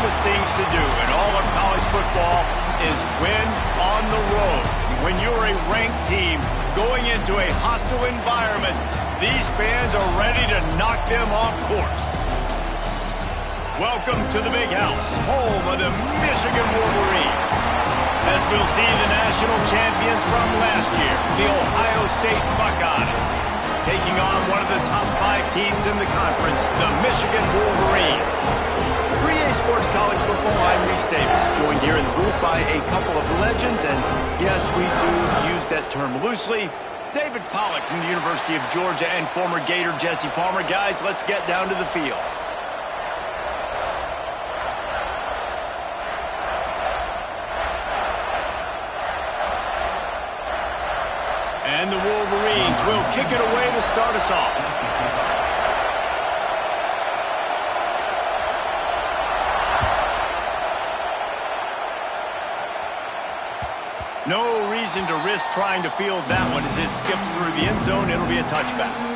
toughest things to do in all of college football is win on the road. When you're a ranked team going into a hostile environment, these fans are ready to knock them off course. Welcome to the Big House, home of the Michigan Wolverines. As we'll see the national champions from last year, the Ohio State Buckeyes, taking on one of the top 5 teams in the conference, the Michigan Wolverines. For EA Sports College Football, I'm Reese Davis, joined here in the booth by a couple of legends, and yes, we do use that term loosely. David Pollack from the University of Georgia and former Gator Jesse Palmer. Guys, let's get down to the field. And the Wolverines will kick it away to start us off. No reason to risk trying to field that one as it skips through the end zone. It'll be a touchback.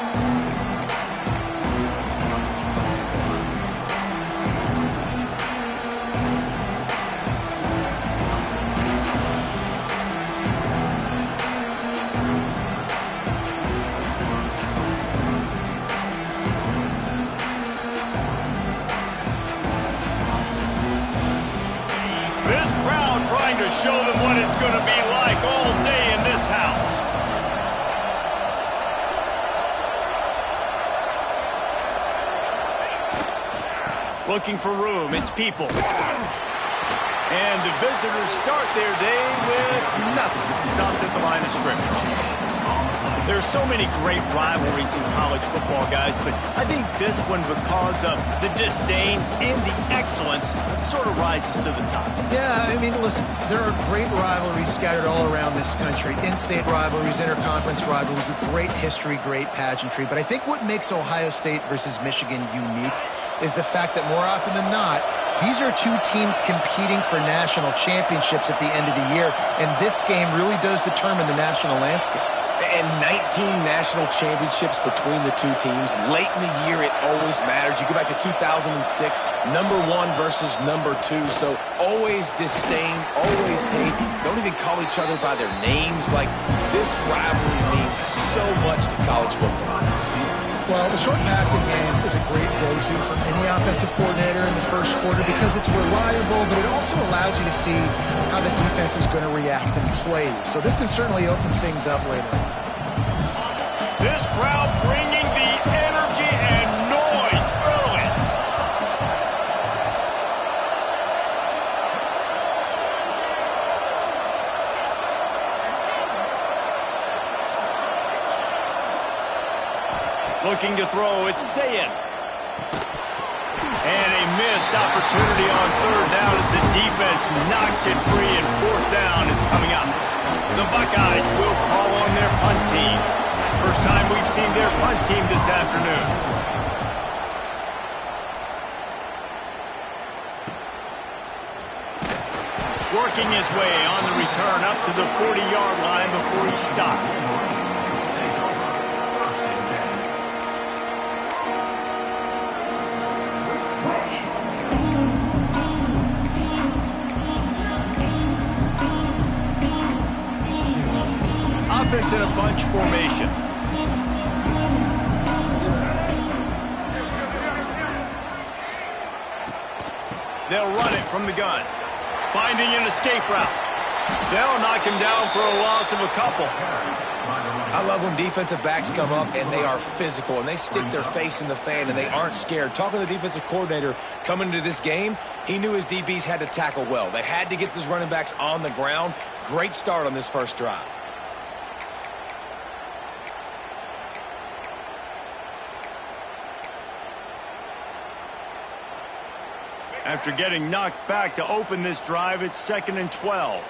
This crowd trying to show them what it's going to be like all day in this house. Looking for room, it's Peoples. And the visitors start their day with nothing. Stopped at the line of scrimmage. There's so many great rivalries in college football, guys, but I think this one, because of the disdain and the excellence, sort of rises to the top. Yeah, I mean, listen, there are great rivalries scattered all around this country. In-state rivalries, interconference rivalries, great history, great pageantry. But I think what makes Ohio State versus Michigan unique is the fact that more often than not, these are two teams competing for national championships at the end of the year, and this game really does determine the national landscape. And 19 national championships between the two teams. Late in the year, it always mattered. You go back to 2006, number 1 versus number 2. So always disdain, always hate. Don't even call each other by their names. Like, this rivalry means so much to college football. Well, the short passing game is a great go-to for any offensive coordinator in the first quarter because it's reliable, but it also allows you to see how the defense is going to react and play. So this can certainly open things up later. This crowd bringing the energy and noise early. Looking to throw, it's Sayin. And a missed opportunity on third down as the defense knocks it free and fourth down is coming up. The Buckeyes will call on their punt team. First time we've seen their punt team this afternoon. Working his way on the return up to the 40-yard line before he stopped. Offense in a bunch formation. They'll run it from the gun. Finding an escape route. They'll knock him down for a loss of a couple. I love when defensive backs come up and they are physical and they stick their face in the fan and they aren't scared. Talking to the defensive coordinator coming into this game, he knew his DBs had to tackle well. They had to get these running backs on the ground. Great start on this first drive. After getting knocked back to open this drive, it's 2nd and 12.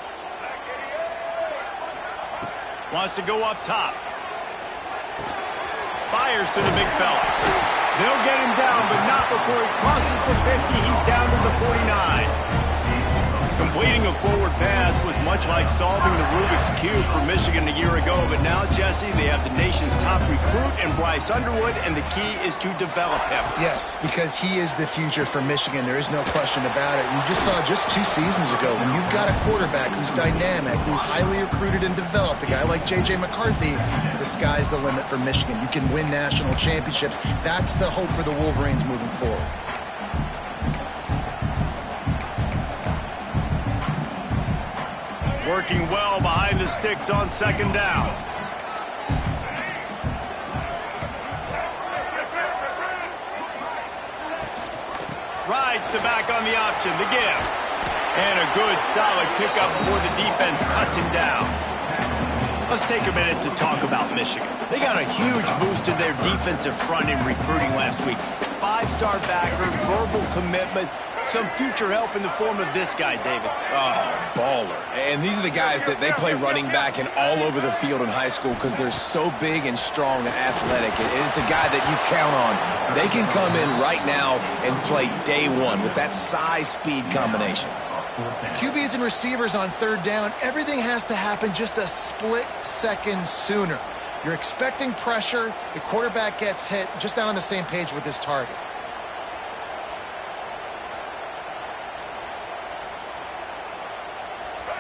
Wants to go up top. Fires to the big fella. They'll get him down, but not before he crosses the 50. He's down to the 49. Completing a forward pass was much like solving the Rubik's Cube for Michigan a year ago, but now, Jesse, they have the nation's top recruit in Bryce Underwood, and the key is to develop him. Yes, because he is the future for Michigan. There is no question about it. You just saw just 2 seasons ago when you've got a quarterback who's dynamic, who's highly recruited and developed, a guy like J.J. McCarthy, the sky's the limit for Michigan. You can win national championships. That's the hope for the Wolverines moving forward. Working well behind the sticks on 2nd down. Rides to back on the option, the give. And a good, solid pickup before the defense cuts him down. Let's take a minute to talk about Michigan. They got a huge boost to their defensive front in recruiting last week. 5-star backer, verbal commitment, some future help in the form of this guy, David. Oh, baller. And these are the guys that they play running back and all over the field in high school because they're so big and strong and athletic. And it's a guy that you count on. They can come in right now and play day one with that size-speed combination. QBs and receivers on 3rd down, everything has to happen just a split second sooner. You're expecting pressure, the quarterback gets hit, just not on the same page with his target.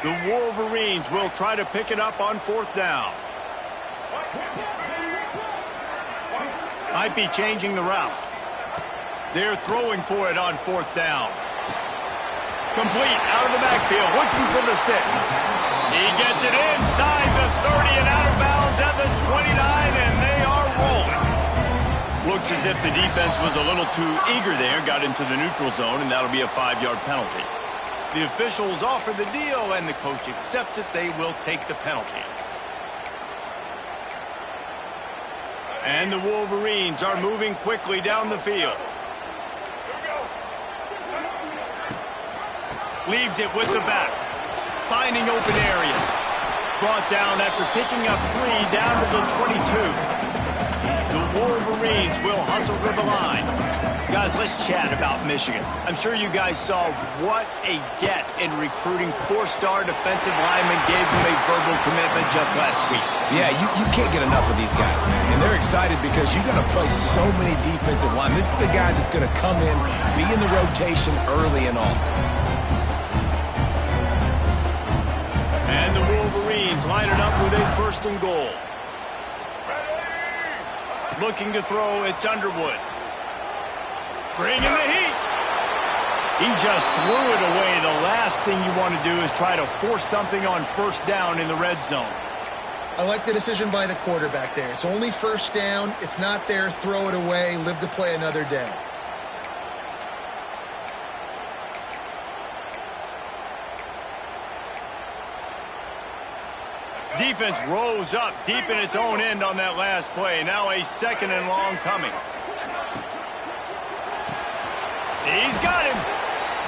The Wolverines will try to pick it up on 4th down. Might be changing the route. They're throwing for it on 4th down. Complete out of the backfield, looking for the sticks. He gets it inside the 30 and out of bounds at the 29, and they are rolling. Looks as if the defense was a little too eager there, got into the neutral zone, and that'll be a 5-yard penalty. The officials offer the deal, and the coach accepts it. They will take the penalty. And the Wolverines are moving quickly down the field. Leaves it with the back. Finding open areas. Brought down after picking up 3 down to the 22. The Wolverines will hustle to the line. Guys, let's chat about Michigan. I'm sure you guys saw what a get in recruiting 4-star defensive linemen gave them a verbal commitment just last week. Yeah, you can't get enough of these guys, man. And they're excited because you got to play so many defensive line. This is the guy that's going to come in, be in the rotation early and often. And the Wolverines line it up with a 1st and goal. Looking to throw, it's Underwood. Bringing the heat. He just threw it away. The last thing you want to do is try to force something on 1st down in the red zone. I like the decision by the quarterback there. It's only 1st down. It's not there. Throw it away. Live to play another day. Defense rose up deep in its own end on that last play. Now a 2nd and long coming. He's got him.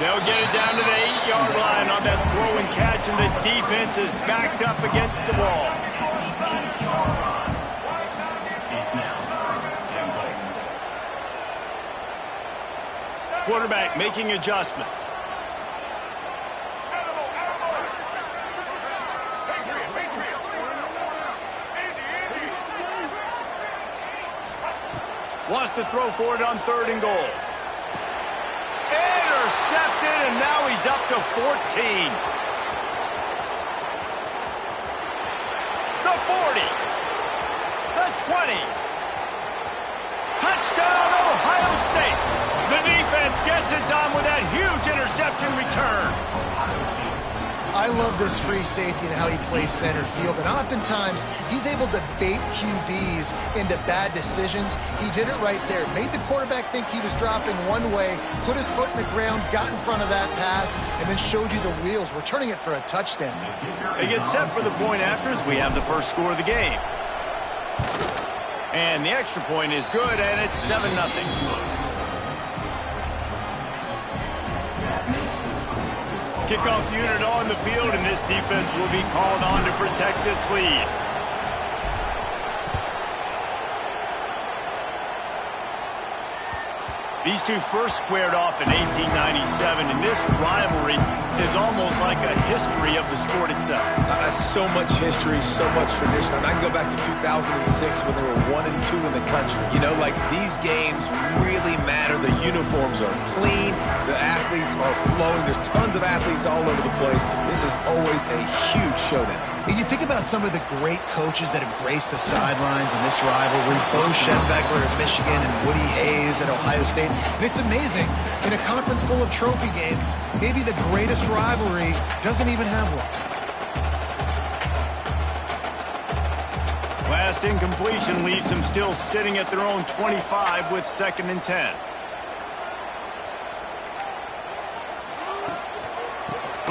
They'll get it down to the 8-yard line on that throw and catch, and the defense is backed up against the wall. Quarterback making adjustments. Wants to throw for it on 3rd and goal. Intercepted, and now he's up to 14. The 40. The 20. Touchdown, Ohio State. The defense gets it done with that huge interception return. I love this free safety and how he plays center field, and oftentimes he's able to bait QBs into bad decisions. He did it right there. Made the quarterback think he was dropping one way, put his foot in the ground, got in front of that pass, and then showed you the wheels, returning it for a touchdown. They get set for the point after as we have the first score of the game. And the extra point is good, and it's 7-0. Kickoff unit on the field, and this defense will be called on to protect this lead. These two first squared off in 1897, and this rivalry is almost like a history of the sport itself. So much history, so much tradition. I can go back to 2006 when they were 1-2 in the country. You know, like, these games really matter. The uniforms are clean. The athletes are flowing. There's tons of athletes all over the place. This is always a huge showdown. You think about some of the great coaches that have graced the sidelines in this rivalry. Bo Schembechler at Michigan and Woody Hayes at Ohio State. And it's amazing, in a conference full of trophy games, maybe the greatest rivalry doesn't even have one. Last incompletion leaves them still sitting at their own 25 with 2nd and 10.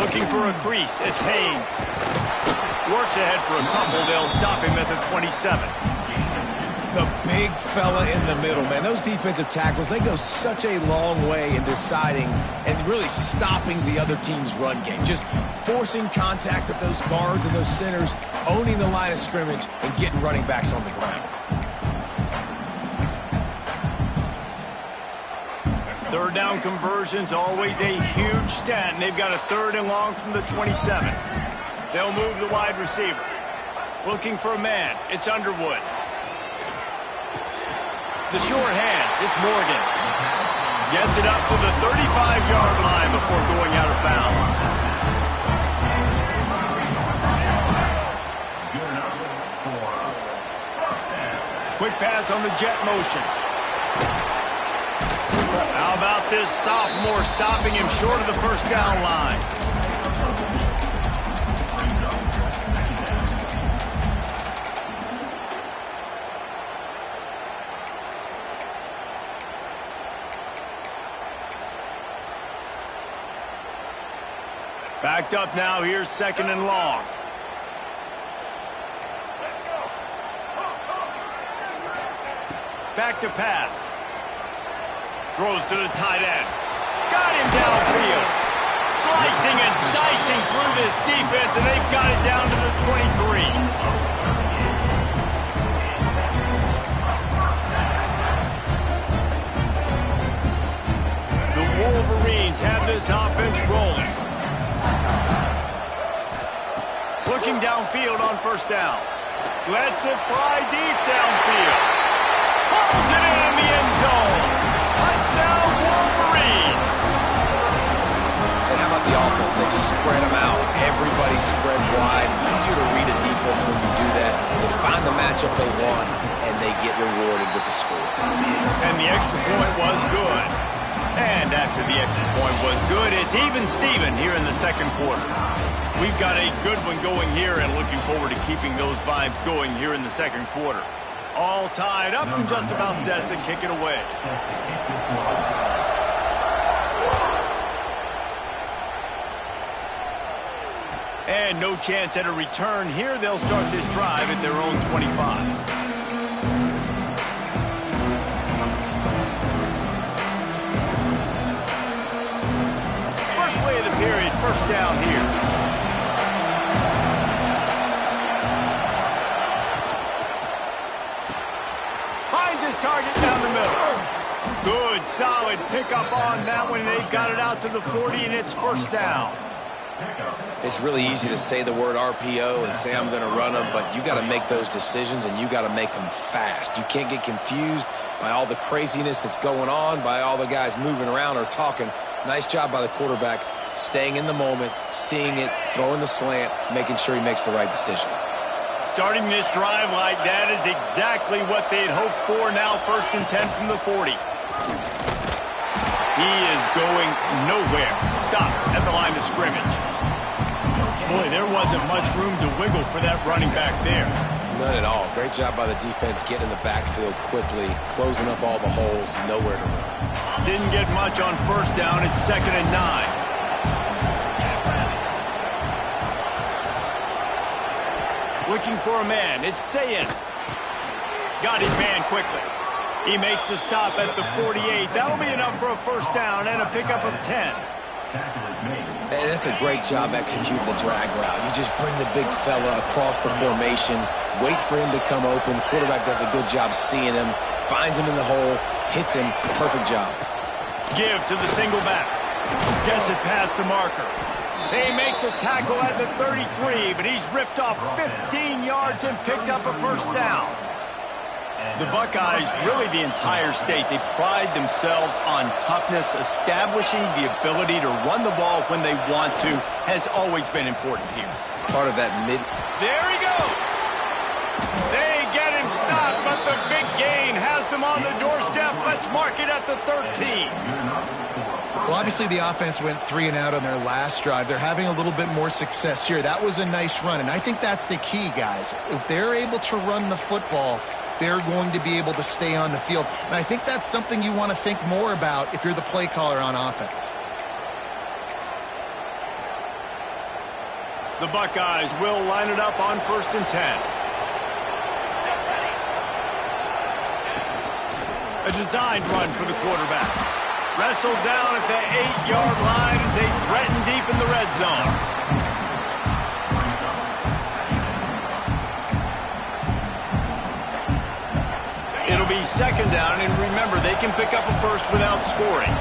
Looking for a crease, it's Hayes. Works ahead for a couple, they'll stop him at the 27. The big fella in the middle, man. Those defensive tackles, they go such a long way in deciding and really stopping the other team's run game. Just forcing contact with those guards and those centers, owning the line of scrimmage, and getting running backs on the ground. 3rd down conversion's always a huge stat, and they've got a 3rd and long from the 27. They'll move the wide receiver. Looking for a man, it's Underwood. The sure hands, it's Morgan. Gets it up to the 35-yard line before going out of bounds. Quick pass on the jet motion. How about this sophomore stopping him short of the 1st down line? Backed up now, here's 2nd and long. back to pass. Throws to the tight end. Got him downfield. Slicing and dicing through this defense, and they've got it down to the 23. The Wolverines have this offense rolling. Looking downfield on first down. Lets it fly deep downfield. Pulls it in the end zone. Touchdown, Wolverines. And how about the offense? They spread them out. Everybody spread wide. Easier to read a defense when you do that. They find the matchup they want, and they get rewarded with the score. And the extra point was good. And after the extra point was good, it's even Steven here in the second quarter. We've got a good one going here and looking forward to keeping those vibes going here in the second quarter. All tied up and just about set to kick it away. And no chance at a return here. They'll start this drive at their own 25. Play of the period, first down here. Finds his target down the middle. Good, solid pickup on that one. They've got it out to the 40, and it's first down. It's really easy to say the word RPO and say I'm going to run them, but you got to make those decisions, and you got to make them fast. You can't get confused by all the craziness that's going on, by all the guys moving around or talking. Nice job by the quarterback, staying in the moment, seeing it, throwing the slant, making sure he makes the right decision. Starting this drive like that is exactly what they'd hoped for. Now first and 10 from the 40. He is going nowhere. Stop at the line of scrimmage. Boy, there wasn't much room to wiggle for that running back there. None at all. Great job by the defense getting in the backfield quickly, closing up all the holes, nowhere to run. Didn't get much on first down. It's 2nd and 9. Looking for a man. It's Sayin. Got his man quickly. He makes the stop at the 48. That'll be enough for a first down and a pickup of 10. And that's a great job executing the drag route. You just bring the big fella across the formation, wait for him to come open. Quarterback does a good job seeing him, finds him in the hole, hits him. Perfect job. Give to the single back. Gets it past the marker. They make the tackle at the 33, but he's ripped off 15 yards and picked up a first down. The Buckeyes, really the entire state, they pride themselves on toughness. Establishing the ability to run the ball when they want to has always been important here. Part of that mid. There he goes. They get him stopped, but the big gain has them on the doorstep. Let's mark it at the 13. Well, obviously the offense went 3 and out on their last drive. They're having a little bit more success here. That was a nice run, and I think that's the key, guys. If they're able to run the football, they're going to be able to stay on the field. And I think that's something you want to think more about if you're the play caller on offense. The Buckeyes will line it up on 1st and 10. A designed run for the quarterback. Wrestled down at the 8-yard line as they threaten deep in the red zone. It'll be 2nd down, and remember, they can pick up a first without scoring.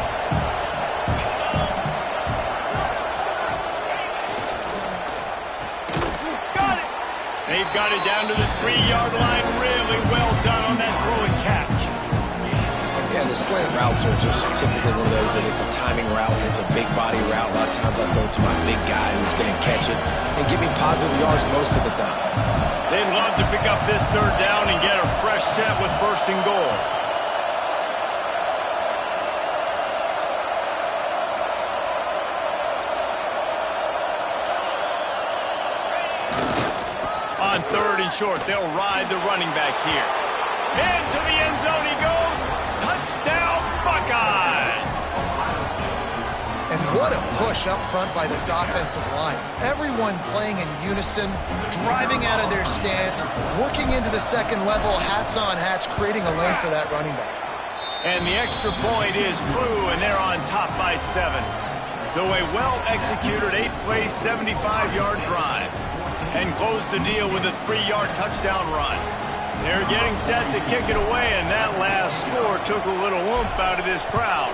Got it! They've got it down to the 3-yard line. Really well done on that throw and catch. Yeah, the slant routes are just typically one of those that it's a timing route, and it's a big body route. A lot of times I throw it to my big guy who's going to catch it and give me positive yards most of the time. They'd love to pick up this 3rd down and get a fresh set with 1st and goal. On 3rd and short, they'll ride the running back here. Into the end zone he goes. Touchdown, Buckeyes! And what What a push up front by this offensive line. Everyone playing in unison, driving out of their stance, working into the second level, hats on hats, creating a lane for that running back. And the extra point is true, and they're on top by 7. So a well-executed 8-play, 75-yard drive. And close the deal with a 3-yard touchdown run. They're getting set to kick it away, and that last score took a little oomph out of this crowd.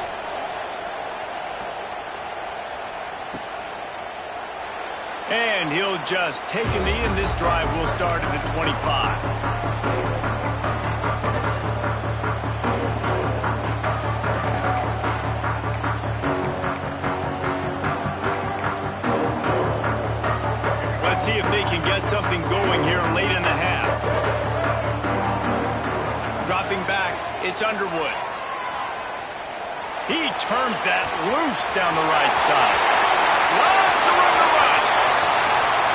And he'll just take a knee, and this drive will start at the 25. Let's see if they can get something going here late in the half. Dropping back, it's Underwood. He turns that loose down the right side. Lots of room to run.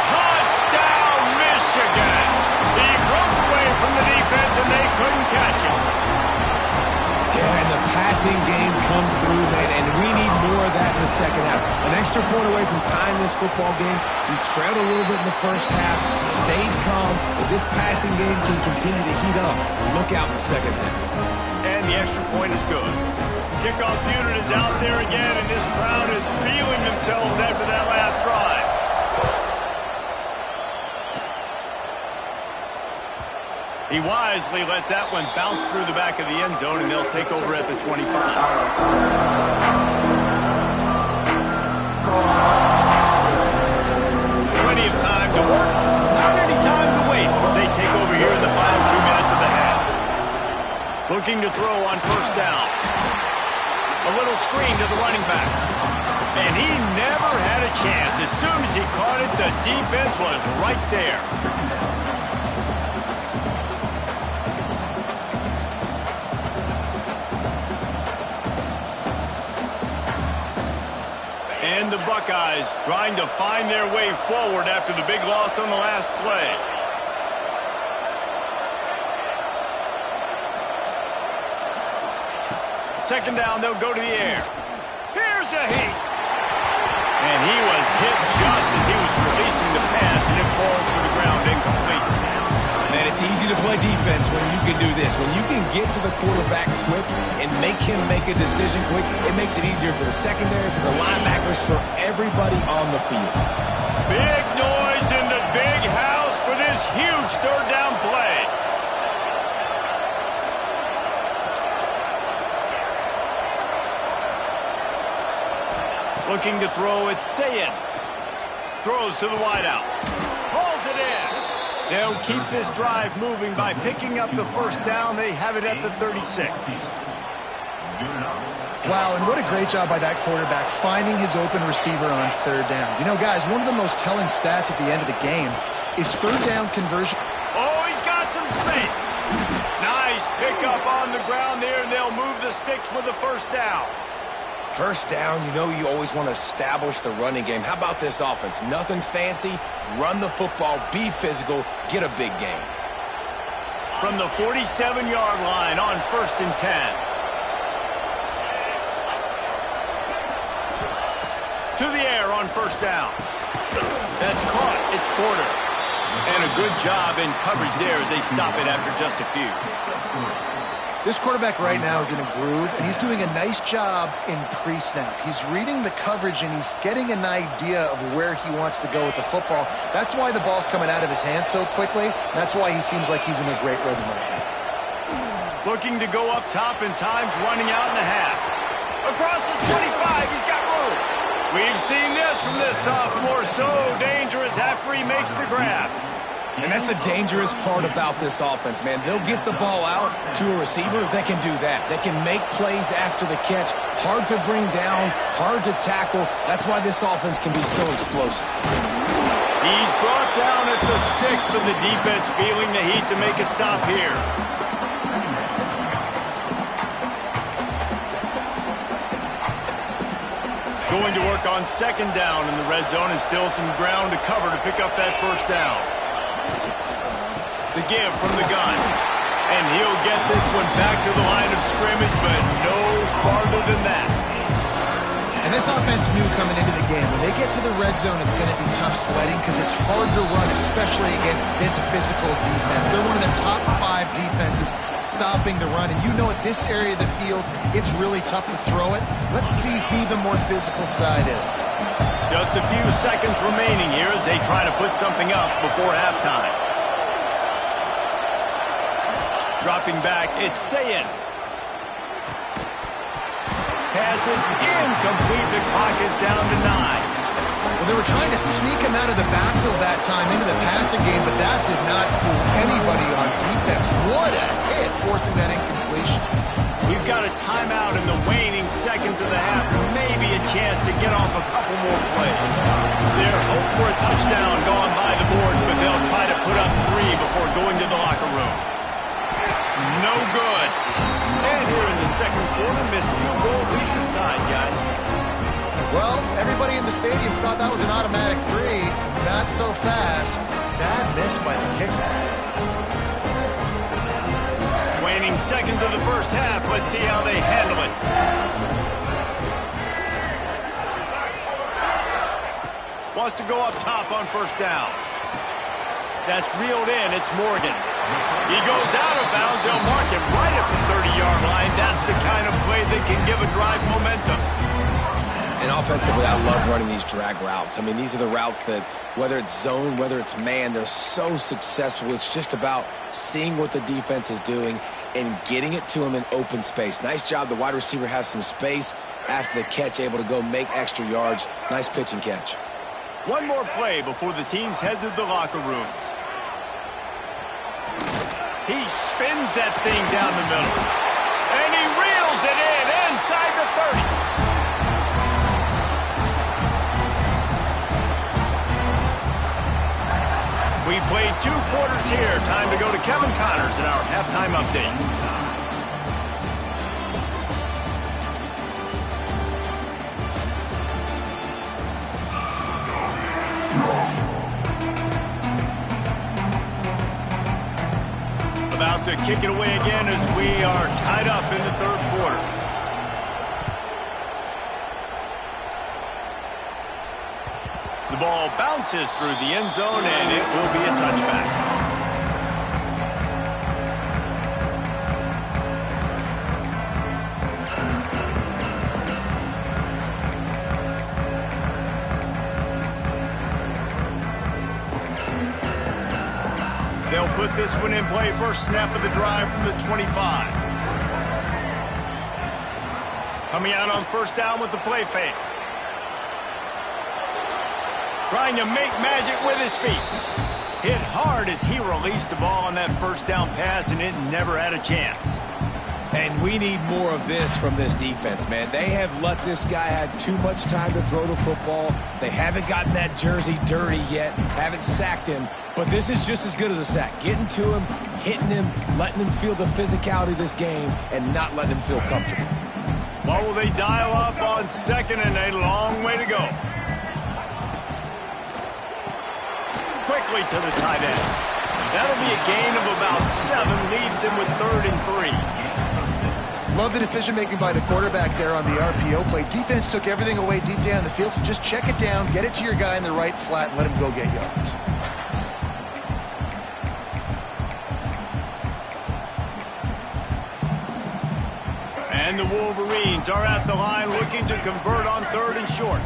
Touchdown, Michigan. He broke away from the defense, and they couldn't catch him. Yeah, and the passing game comes through, man, and we need more of that in the second half. An extra point away from tying this football game. We trailed a little bit in the first half, stayed calm, but this passing game can continue to heat up. Look out in the second half. And the extra point is good. Kickoff unit is out there again, and this crowd is feeling themselves after that last drive. He wisely lets that one bounce through the back of the end zone, and they'll take over at the 25. Plenty of time to work, not any time to waste as they take over here in the final 2 minutes of the half. Looking to throw on first down. A little screen to the running back. And he never had a chance. As soon as he caught it, the defense was right there. And the Buckeyes trying to find their way forward after the big loss on the last play. Second down, they'll go to the air. Here's a heat. And he was hit just as he was releasing the pass, and it falls to the ground incomplete. Man, it's easy to play defense when you can do this. When you can get to the quarterback quick and make him make a decision quick, it makes it easier for the secondary, for the linebackers, for everybody on the field. Big noise in the big house for this huge third down play. Looking to throw, it's Sayin. Throws to the wideout. Hauls it in. They'll keep this drive moving by picking up the first down. They have it at the 36. Wow, and what a great job by that quarterback finding his open receiver on third down. You know, guys, one of the most telling stats at the end of the game is third down conversion. Oh, he's got some space. Nice pickup on the ground there, and they'll move the sticks with the first down. First down, you know you always want to establish the running game. How about this offense? Nothing fancy. Run the football, be physical, get a big gain. From the 47-yard line on 1st and 10. To the air on first down. That's caught. It's Porter. And a good job in coverage there as they stop it after just a few. This quarterback right now is in a groove, and he's doing a nice job in pre-snap. He's reading the coverage, and he's getting an idea of where he wants to go with the football. That's why the ball's coming out of his hands so quickly. That's why he seems like he's in a great rhythm right now. Looking to go up top, and time's running out in the half. Across the 25, he's got room. We've seen this from this sophomore, so dangerous after he makes the grab. And that's the dangerous part about this offense, man. They'll get the ball out to a receiver that can do that. They can make plays after the catch. Hard to bring down, hard to tackle. That's why this offense can be so explosive. He's brought down at the 6th, but the defense feeling the heat to make a stop here. Going to work on second down in the red zone, and still some ground to cover to pick up that first down. The give from the gun. And he'll get this one back to the line of scrimmage, but no farther than that. And this offense knew coming into the game, when they get to the red zone, it's going to be tough sledding because it's hard to run, especially against this physical defense. They're one of the top 5 defenses stopping the run. And you know at this area of the field, it's really tough to throw it. Let's see who the more physical side is. Just a few seconds remaining here as they try to put something up before halftime. Dropping back, it's Sayin. Pass is incomplete. The clock is down to 9. Well, they were trying to sneak him out of the backfield that time into the passing game, but that did not fool anybody on defense. What a hit, forcing that incompletion. We've got a timeout in the waning seconds of the half. Maybe a chance to get off a couple more plays. They're hoping for a touchdown going by the boards, but they'll try to put up 3 before going to the locker room. No good. And here in the second quarter, missed field goal leaves us tied, guys. Well, everybody in the stadium thought that was an automatic 3. Not so fast. Bad miss by the kicker. Waning seconds of the first half. Let's see how they handle it. Wants to go up top on first down. That's reeled in. It's Morgan. He goes out of bounds. They'll mark it right at the 30-yard line. That's the kind of play that can give a drive momentum. And offensively, I love running these drag routes. I mean, these are the routes that, whether it's zone, whether it's man, they're so successful. It's just about seeing what the defense is doing and getting it to them in open space. Nice job. The wide receiver has some space after the catch, able to go make extra yards. Nice pitch and catch. One more play before the teams head to the locker rooms. He spins that thing down the middle. And he reels it in inside the 30. We played 2 quarters here. Time to go to Kevin Connors in our halftime update. About to kick it away again as we are tied up in the third quarter. The ball bounces through the end zone, and it will be a touchback. They'll put this one in play. First snap of the drive from the 25. Coming out on first down with the play fake. Trying to make magic with his feet. Hit hard as he released the ball on that first down pass, and it never had a chance. And we need more of this from this defense, man. They have let this guy have too much time to throw the football. They haven't gotten that jersey dirty yet, haven't sacked him. But this is just as good as a sack. Getting to him, hitting him, letting him feel the physicality of this game, and not letting him feel comfortable. What will they dial up on second and a long way to go? Quickly to the tight end. That'll be a gain of about 7, leaves him with 3rd and 3. Love the decision-making by the quarterback there on the RPO play. Defense took everything away deep down the field, so just check it down, get it to your guy in the right flat, and let him go get yards. And the Wolverines are at the line looking to convert on 3rd and short.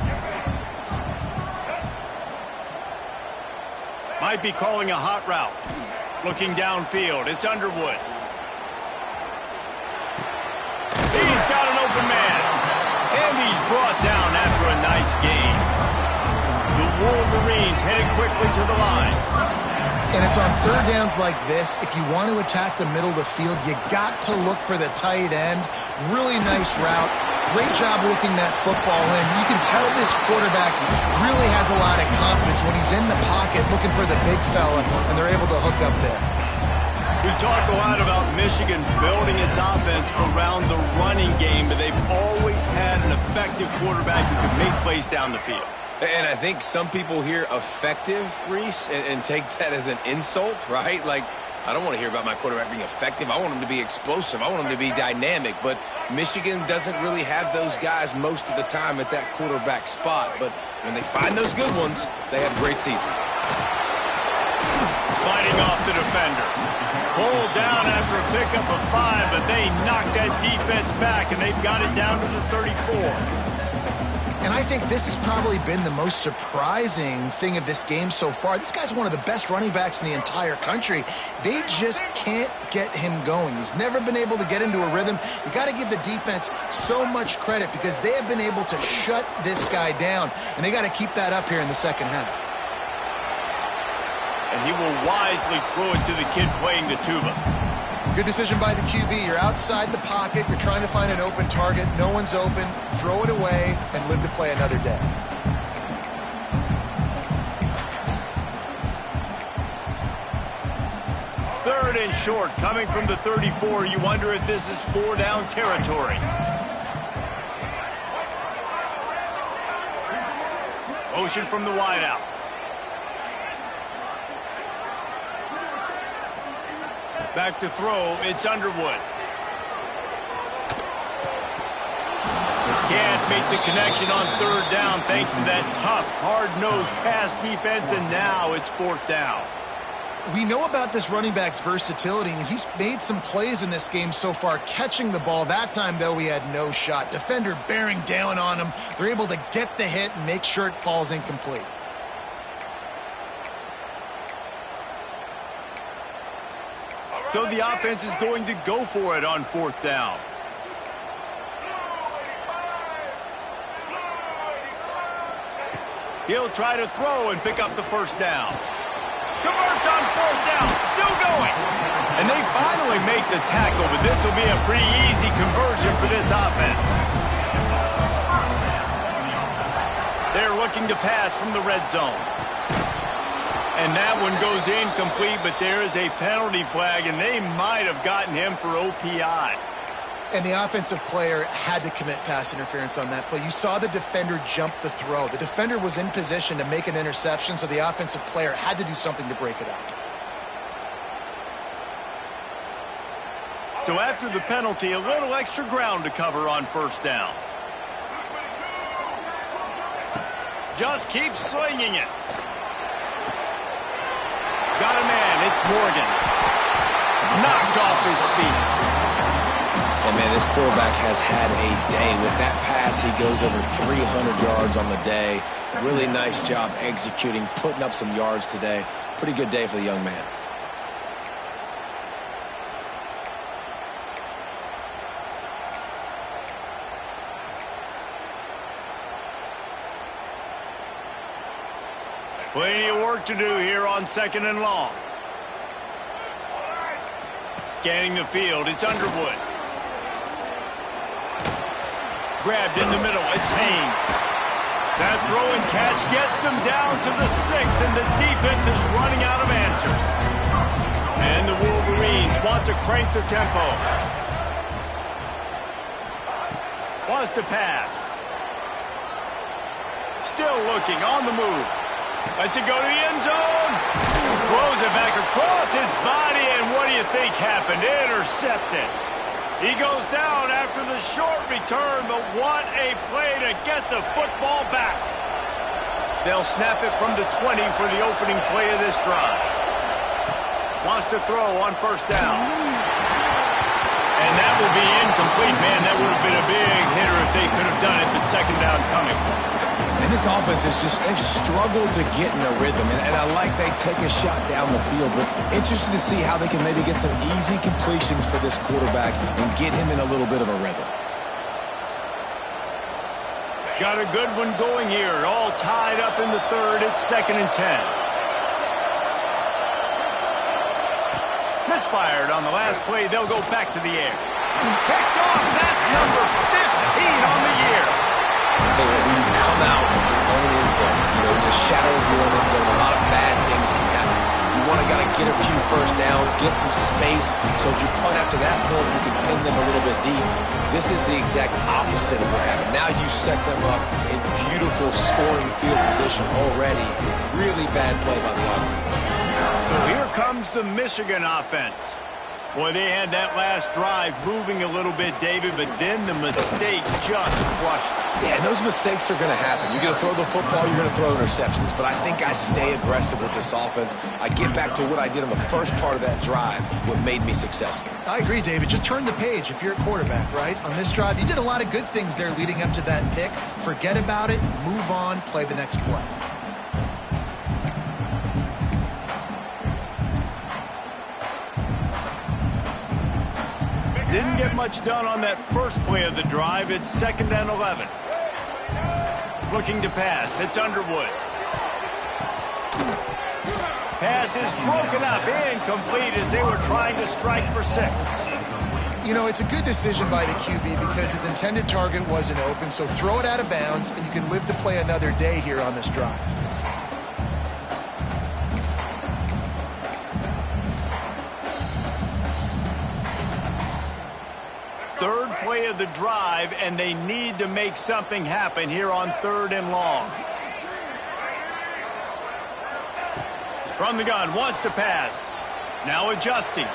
Might be calling a hot route. Looking downfield, it's Underwood. He's got an open man. And he's brought down after a nice gain. The Wolverines headed quickly to the line. And it's on third downs like this. If you want to attack the middle of the field, you got to look for the tight end. Really nice route. Great job looking that football in. You can tell this quarterback really has a lot of confidence when he's in the pocket looking for the big fella, and they're able to hook up there. We talk a lot about Michigan building its offense around the running game, but they've always had an effective quarterback who can make plays down the field. And I think some people hear effective, Reese, and take that as an insult, right? Like, I don't want to hear about my quarterback being effective. I want him to be explosive. I want him to be dynamic. But Michigan doesn't really have those guys most of the time at that quarterback spot. But when they find those good ones, they have great seasons. Fighting off the defender. Pulled down after a pickup of 5, but they knocked that defense back, and they've got it down to the 34. And I think this has probably been the most surprising thing of this game so far. This guy's one of the best running backs in the entire country. They just can't get him going. He's never been able to get into a rhythm. You got to give the defense so much credit because they have been able to shut this guy down, and they got to keep that up here in the second half. And he will wisely throw it to the kid playing the tuba. Good decision by the QB. You're outside the pocket. You're trying to find an open target. No one's open. Throw it away and live to play another day. Third and short coming from the 34. You wonder if this is 4-down territory. Motion from the wideout. Back to throw, it's Underwood. Can't make the connection on 3rd down thanks to that tough, hard-nosed pass defense, and now it's 4th down. We know about this running back's versatility, and he's made some plays in this game so far, catching the ball. That time, though, he had no shot. Defender bearing down on him. They're able to get the hit and make sure it falls incomplete. So the offense is going to go for it on 4th down. He'll try to throw and pick up the 1st down. Converts on 4th down, still going. And they finally make the tackle, but this will be a pretty easy conversion for this offense. They're looking to pass from the red zone. And that one goes incomplete, but there is a penalty flag, and they might have gotten him for OPI. And the offensive player had to commit pass interference on that play. You saw the defender jump the throw. The defender was in position to make an interception, so the offensive player had to do something to break it up. So after the penalty, a little extra ground to cover on 1st down. Just keep slinging it. Got a man, it's Morgan. Knocked off his feet. And, man, this quarterback has had a day. With that pass, he goes over 300 yards on the day. Really nice job executing, putting up some yards today. Pretty good day for the young man. Plenty of work to do here on 2nd and long. Scanning the field, it's Underwood. Grabbed in the middle, it's Haynes. That throw and catch gets them down to the 6, and the defense is running out of answers. And the Wolverines want to crank the tempo. Wants to pass. Still looking, on the move. Lets it go to the end zone. Throws it back across his body, and what do you think happened? Intercepted. He goes down after the short return, but what a play to get the football back. They'll snap it from the 20 for the opening play of this drive. Wants to throw on 1st down. And that will be incomplete. Man, that would have been a big hitter if they could have done it, but 2nd down coming. And this offense is just, they've struggled to get in a rhythm. And I like they take a shot down the field, but interested to see how they can maybe get some easy completions for this quarterback and get him in a little bit of a rhythm. Got a good one going here. All tied up in the 3rd. It's 2nd and 10. Misfired on the last play. They'll go back to the air. Picked off. That's number 15 on the year. I'll tell you what, when you come out of your own end zone, in the shadow of your own end zone, a lot of bad things can happen. You want to get a few 1st downs, get some space, so if you punt after that point, you can pin them a little bit deep. This is the exact opposite of what happened. Now you set them up in beautiful scoring field position already. Really bad play by the offense. So So here comes the Michigan offense. Boy, they had that last drive moving a little bit, David, but then the mistake just crushed them. Yeah, those mistakes are going to happen. You're going to throw the football, you're going to throw interceptions. But I think I stay aggressive with this offense. I get back to what I did on the first part of that drive, what made me successful. I agree, David. Just turn the page if you're a quarterback, right? On this drive, you did a lot of good things there leading up to that pick. Forget about it, move on, play the next play. Didn't get much done on that first play of the drive. It's 2nd and 11. Looking to pass. It's Underwood. Pass is broken up. Incomplete as they were trying to strike for 6. You know, it's a good decision by the QB because his intended target wasn't open, so throw it out of bounds, and you can live to play another day here on this drive. Third play of the drive, and they need to make something happen here on 3rd and long. From the gun, wants to pass. Now adjusting.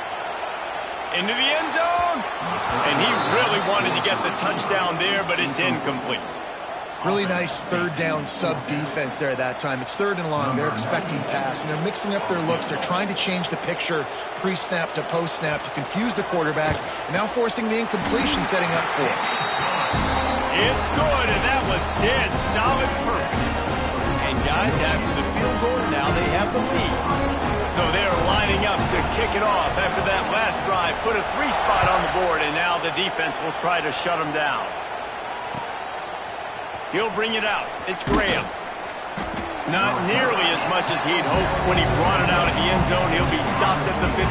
Into the end zone. And he really wanted to get the touchdown there, but it's incomplete. Really nice 3rd down sub defense there that time. It's 3rd and long. They're expecting pass, and they're mixing up their looks. They're trying to change the picture pre-snap to post-snap to confuse the quarterback, and now forcing the incompletion, setting up for it. It's good, and that was dead solid perfect. And guys, after the field goal, now they have the lead. So they're lining up to kick it off after that last drive. Put a 3-spot on the board, and now the defense will try to shut them down. He'll bring it out. It's Graham. Not nearly as much as he'd hoped when he brought it out of the end zone. He'll be stopped at the 15.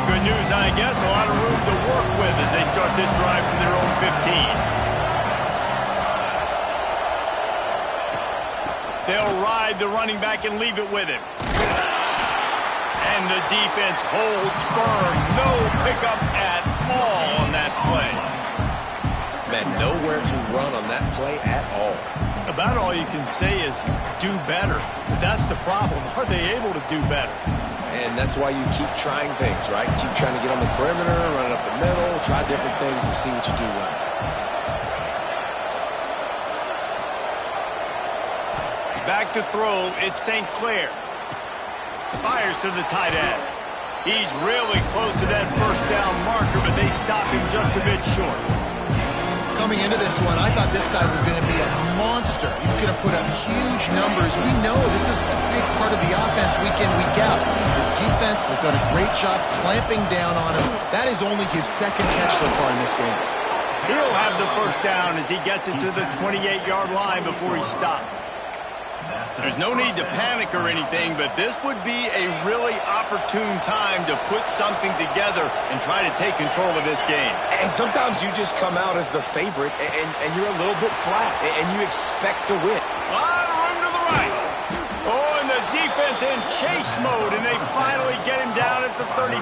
Good news, I guess. A lot of room to work with as they start this drive from their own 15. They'll ride the running back and leave it with him. And the defense holds firm. No pickup at all on that play. Man, nowhere to run on that play at all. About all you can say is do better. But that's the problem. Are they able to do better? And that's why you keep trying things, right? Keep trying to get on the perimeter, run it up the middle, try different things to see what you do well. Back to throw, it's St. Clair. Fires to the tight end. He's really close to that first down marker, but they stop him just a bit short. Coming into this one, I thought this guy was going to be a monster. He's going to put up huge numbers. We know this is a big part of the offense week in, week out. The defense has done a great job clamping down on him. That is only his 2nd catch so far in this game. He'll have the first down as he gets it to the 28-yard line before he stopped. There's no need to panic or anything, but this would be a really opportune time to put something together and try to take control of this game. And sometimes you just come out as the favorite, and you're a little bit flat, and you expect to win. A lot of room to the right. Oh, and the defense in chase mode, and they finally get him down at the 35.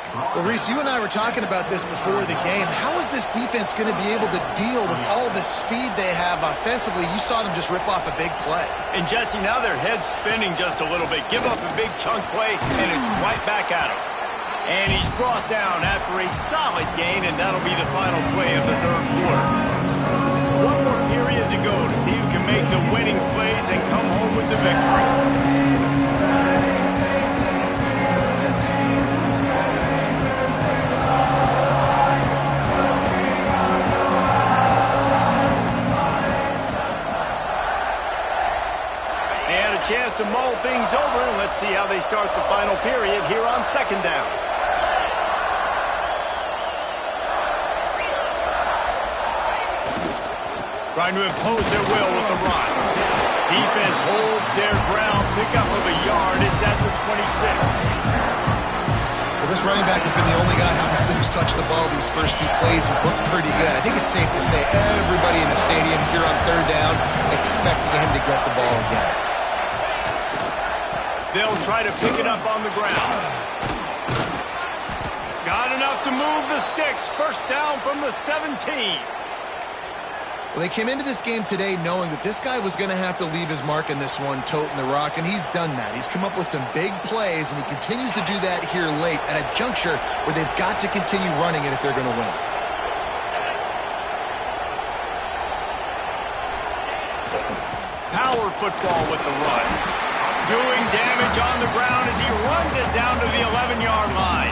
Well, Reese, you and I were talking about this before the game. How is this defense going to be able to deal with all the speed they have offensively? You saw them just rip off a big play. And, Jesse, now their head's spinning just a little bit. Give up a big chunk play, and it's right back at him. And he's brought down after a solid gain, and that'll be the final play of the 3rd quarter. One more period to go to see who can make the winning plays and come home with the victory. Chance to mull things over, and let's see how they start the final period here on 2nd down. Trying to impose their will with the run. Defense holds their ground, pick up of a yard. It's at the 26. Well, this running back has been the only guy having who's touched the ball these first 2 plays. He's looked pretty good. I think it's safe to say everybody in the stadium here on 3rd down expecting him to get the ball again. They'll try to pick it up on the ground. Got enough to move the sticks. First down from the 17. Well, Well, they came into this game today knowing that this guy was going to have to leave his mark in this one, toting the rock, and he's done that. He's come up with some big plays, and he continues to do that here late at a juncture where they've got to continue running it if they're going to win. Power football with the run. Doing damage on the ground as he runs it down to the 11-yard line.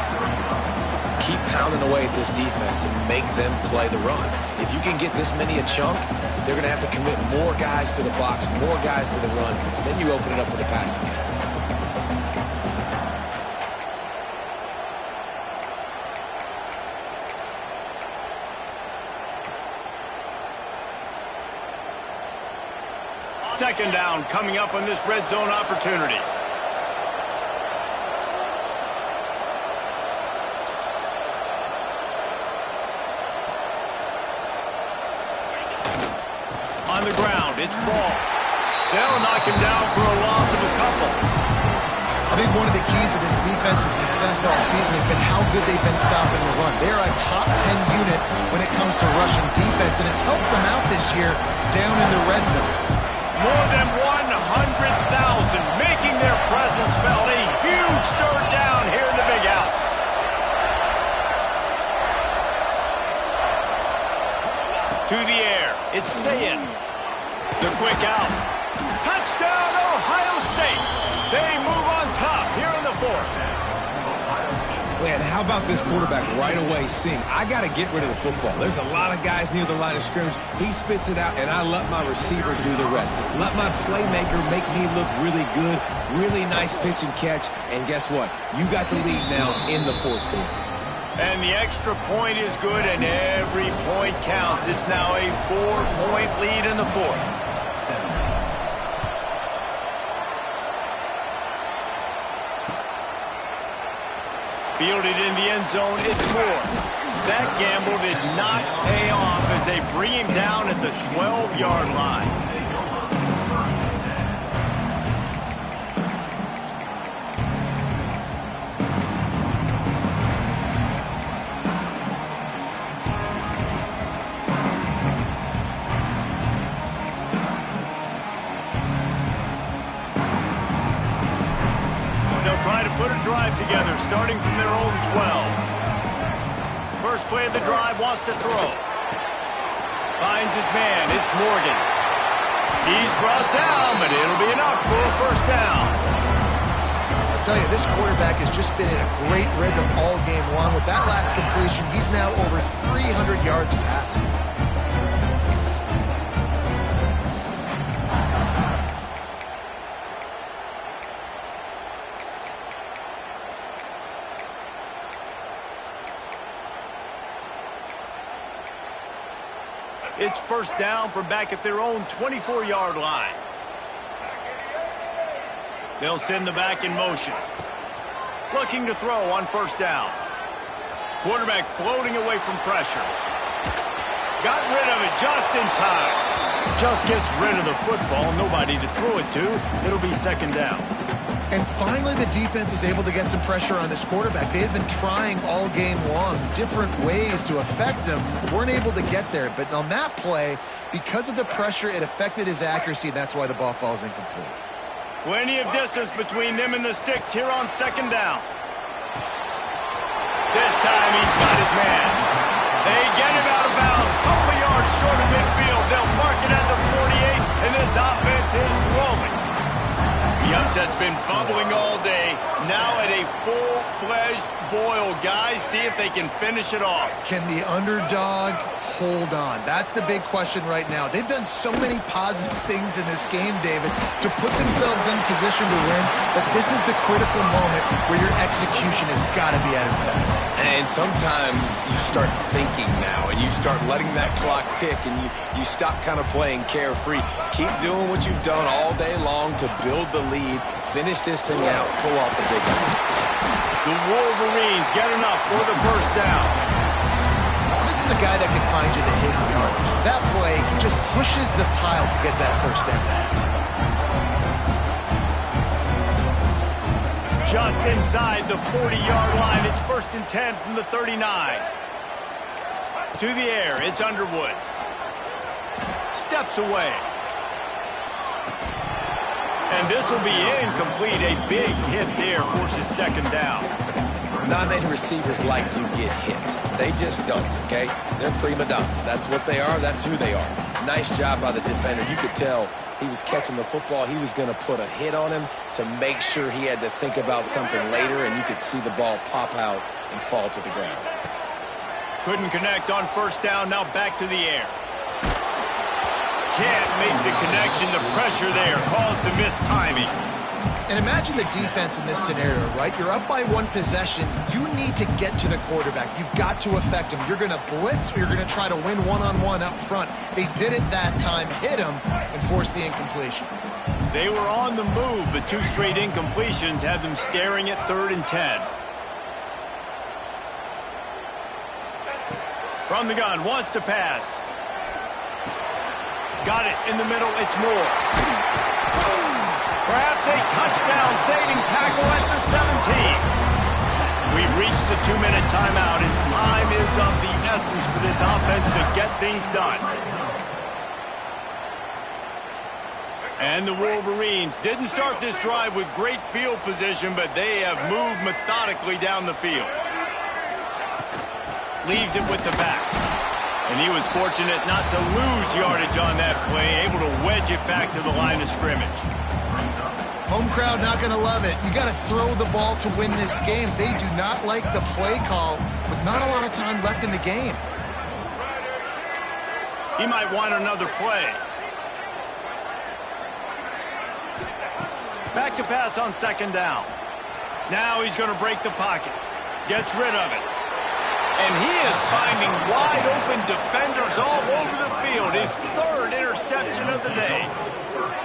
Keep pounding away at this defense and make them play the run. If you can get this many a chunk, they're going to have to commit more guys to the box, more guys to the run. Then you open it up for the passing game. Second down coming up on this red zone opportunity. On the ground, it's Ball. They'll knock him down for a loss of a couple. I think one of the keys to this defense's success all season has been how good they've been stopping the run. They're a top 10 unit when it comes to rushing defense, and it's helped them out this year down in the red zone. More than 100,000 making their presence felt. A huge third down here in the big house. To the air, it's Sayin. The quick out. Touchdown, Ohio State. They move on top here in the fourth. Man, how about this quarterback right away seeing, I got to get rid of the football. There's a lot of guys near the line of scrimmage. He spits it out, and I let my receiver do the rest. Let my playmaker make me look really good. Really nice pitch and catch. And guess what? You got the lead now in the fourth quarter. And the extra point is good, and every point counts. It's now a 4-point lead in the fourth. Fielded in the end zone, it's Moore. That gamble did not pay off as they bring him down at the 12-yard line. Trying to put a drive together, starting from their own 12. First play of the drive, wants to throw. Finds his man, it's Morgan. He's brought down, but it'll be enough for a first down. I'll tell you, this quarterback has just been in a great rhythm all game long. With that last completion, he's now over 300 yards passing. It's first down from back at their own 24-yard line. They'll send the back in motion. Looking to throw on first down. Quarterback floating away from pressure. Got rid of it just in time. Just gets rid of the football. Nobody to throw it to. It'll be second down. And finally, the defense is able to get some pressure on this quarterback. They had been trying all game long different ways to affect him. Weren't able to get there. But on that play, because of the pressure, it affected his accuracy. That's why the ball falls incomplete. Plenty of distance between them and the sticks here on second down. This time he's got his man. They get him out of bounds. Couple of yards short of midfield. They'll mark it at the 48, and this offense is rolling. The upset's been bubbling all day. Now at a full-fledged boil. Guys, see if they can finish it off. Can the underdog hold on? That's the big question right now. They've done so many positive things in this game, David, to put themselves in position to win, but this is the critical moment where your execution has got to be at its best. And sometimes you start thinking now, and you start letting that clock tick, and you stop kind of playing carefree. Keep doing what you've done all day long to build the lead, finish this thing out, pull off the big ups. The Wolverines get enough for the first down. This is a guy that can find you the hidden yardage. That play, he just pushes the pile to get that first down. Just inside the 40-yard line. It's first and 10 from the 39. To the air, it's Underwood. steps away. And this will be incomplete. A big hit there forces second down. Not many receivers like to get hit. They just don't, okay? They're prima donnas. That's what they are. That's who they are. Nice job by the defender. You could tell he was catching the football. He was going to put a hit on him to make sure he had to think about something later, and you could see the ball pop out and fall to the ground. Couldn't connect on first down. Now back to the air. Can't make the connection. The pressure there caused the missed timing. And imagine the defense in this scenario, right? You're up by one possession. You need to get to the quarterback. You've got to affect him. You're going to blitz or you're going to try to win one-on-one up front. They did it that time, hit him, and forced the incompletion. They were on the move, but two straight incompletions had them staring at 3rd and 10. From the gun, wants to pass. Got it in the middle. It's Moore. Perhaps a touchdown-saving tackle at the 17. We've reached the 2-minute timeout, and time is of the essence for this offense to get things done. And the Wolverines didn't start this drive with great field position, but they have moved methodically down the field. Leaves it with the back. And he was fortunate not to lose yardage on that play, able to wedge it back to the line of scrimmage. Home crowd not going to love it. You got to throw the ball to win this game. They do not like the play call with not a lot of time left in the game. He might want another play. Back to pass on second down. Now he's going to break the pocket. Gets rid of it. And he is finding wide-open defenders all over the field. His 3rd interception of the day.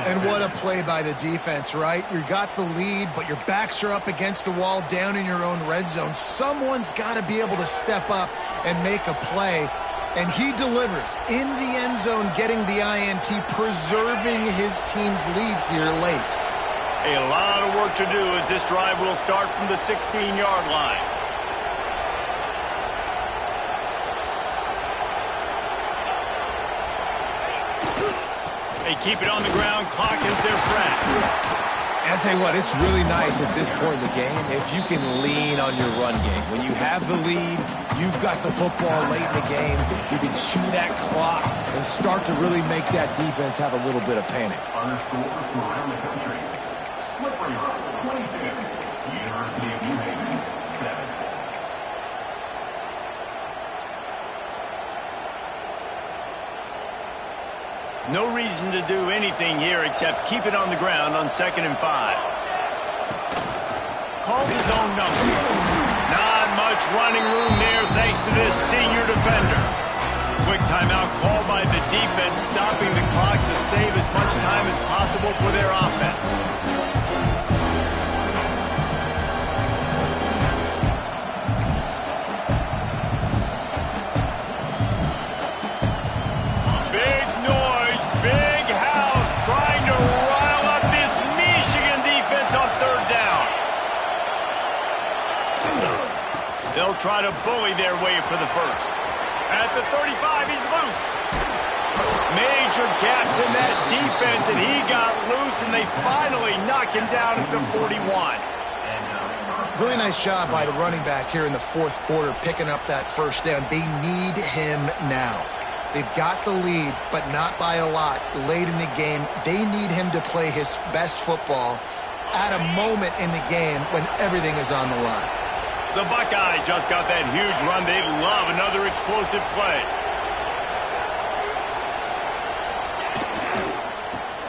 And what a play by the defense, right? You got the lead, but your backs are up against the wall down in your own red zone. Someone's got to be able to step up and make a play. And he delivers in the end zone, getting the INT, preserving his team's lead here late. A lot of work to do as this drive will start from the 16-yard line. They keep it on the ground. Clock is their friend. And I'll tell you what, it's really nice at this point in the game if you can lean on your run game. When you have the lead, you've got the football late in the game, you can chew that clock and start to really make that defense have a little bit of panic. Other schools from around the country. Slippery Rock, 22. University of New Haven, 7. No reason to do anything here except keep it on the ground on 2nd and 5. Calls his own number. Not much running room there thanks to this senior defender. Quick timeout called by the defense, stopping the clock to save as much time as possible for their offense. They'll try to bully their way for the first. At the 35, he's loose. Major gaps in that defense, and he got loose, and they finally knock him down at the 41. Really nice job by the running back here in the 4th quarter, picking up that first down. They need him now. They've got the lead, but not by a lot. Late in the game, they need him to play his best football at a moment in the game when everything is on the line. The Buckeyes just got that huge run. They love another explosive play.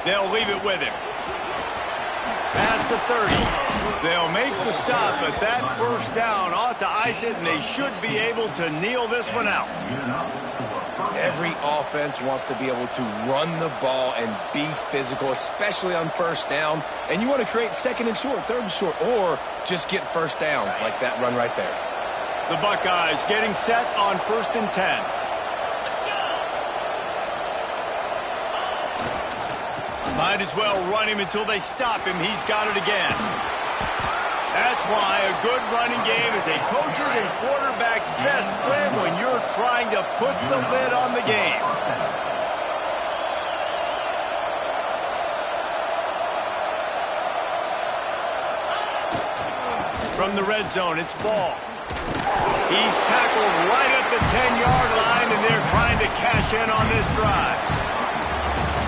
They'll leave it with him. Past the 30. They'll make the stop, but that first down ought to ice it, and they should be able to kneel this one out. Every offense wants to be able to run the ball and be physical, especially on first down. And you want to create 2nd and short, 3rd and short, or just get first downs like that run right there. The Buckeyes getting set on 1st and 10. Might as well run him until they stop him. He's got it again. That's why a good running game is a coach's and quarterback's best friend when you're trying to put the lid on the game. From the red zone, it's Ball. He's tackled right at the 10-yard line, and they're trying to cash in on this drive.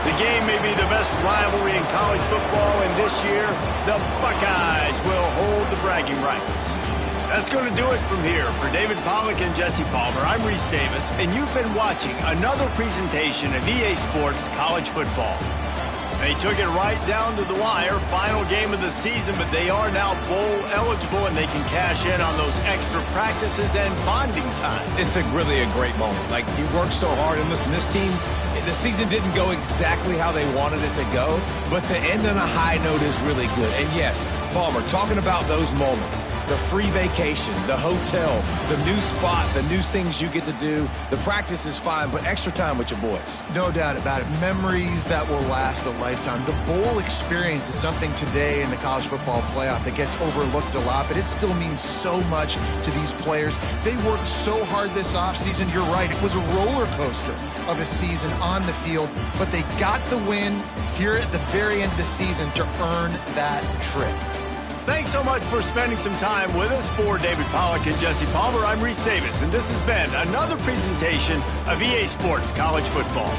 The game may be the best rivalry in college football, and this year, the Buckeyes will hold the bragging rights. That's going to do it from here. For David Pollack and Jesse Palmer, I'm Reese Davis, and you've been watching another presentation of EA Sports College Football. They took it right down to the wire, final game of the season, but they are now bowl eligible, and they can cash in on those extra practices and bonding time. It's really a great moment. Like, you worked so hard, and listen, this team, the season didn't go exactly how they wanted it to go, but to end on a high note is really good. And yes, Palmer, talking about those moments, the free vacation, the hotel, the new spot, the new things you get to do, the practice is fine, but extra time with your boys. No doubt about it. Memories that will last a lifetime. The bowl experience is something today in the college football playoff that gets overlooked a lot, but it still means so much to these players. They worked so hard this offseason. You're right. It was a roller coaster of a season on the field, but they got the win here at the very end of the season to earn that trip. Thanks so much for spending some time with us. For David Pollack and Jesse Palmer, I'm Reese Davis, and this has been another presentation of EA Sports College Football.